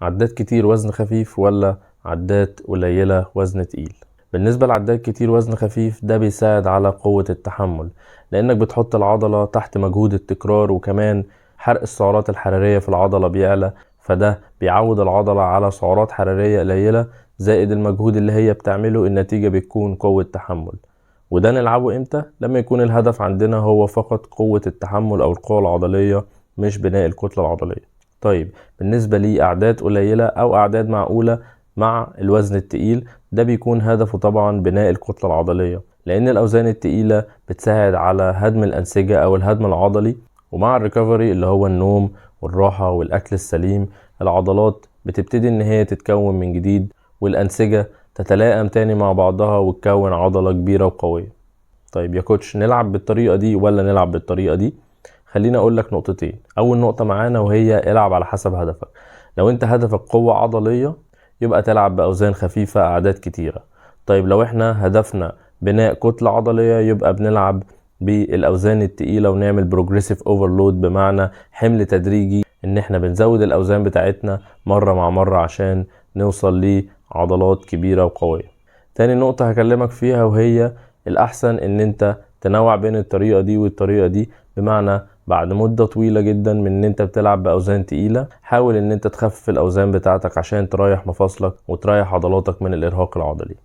عدات كتير وزن خفيف ولا عدات قليلة وزن تقيل؟ بالنسبة لعدات كتير وزن خفيف ده بيساعد على قوة التحمل، لأنك بتحط العضلة تحت مجهود التكرار، وكمان حرق السعرات الحرارية في العضلة بيعلى، فده بيعود العضلة على سعرات حرارية قليلة زائد المجهود اللي هي بتعمله. النتيجة بتكون قوة تحمل. وده نلعبه امتى؟ لما يكون الهدف عندنا هو فقط قوة التحمل أو القوة العضلية، مش بناء الكتلة العضلية. طيب بالنسبة لي أعداد قليلة أو أعداد معقولة مع الوزن التقيل، ده بيكون هدفه طبعا بناء الكتلة العضلية، لأن الأوزان التقيلة بتساعد على هدم الأنسجة أو الهدم العضلي، ومع الريكفري اللي هو النوم والراحة والأكل السليم العضلات بتبتدي إن هي تتكون من جديد، والأنسجة تتلائم تاني مع بعضها وتكون عضلة كبيرة وقوية. طيب يا كوتش، نلعب بالطريقة دي ولا نلعب بالطريقة دي؟ خليني اقول لك نقطتين. اول نقطة معانا وهي العب على حسب هدفك. لو انت هدفك قوة عضلية يبقى تلعب باوزان خفيفة اعداد كتيرة. طيب لو احنا هدفنا بناء كتلة عضلية يبقى بنلعب بالاوزان التقيلة ونعمل بروجريسيف اوفرلود، بمعنى حمل تدريجي، ان احنا بنزود الاوزان بتاعتنا مرة مع مرة عشان نوصل لعضلات كبيرة وقوية. تاني نقطة هكلمك فيها وهي الأحسن إن أنت تنوع بين الطريقة دي والطريقة دي، بمعنى بعد مدة طويلة جدا من إن أنت بتلعب بأوزان تقيلة حاول إن أنت تخفف الأوزان بتاعتك عشان تريح مفاصلك وتريح عضلاتك من الإرهاق العضلي.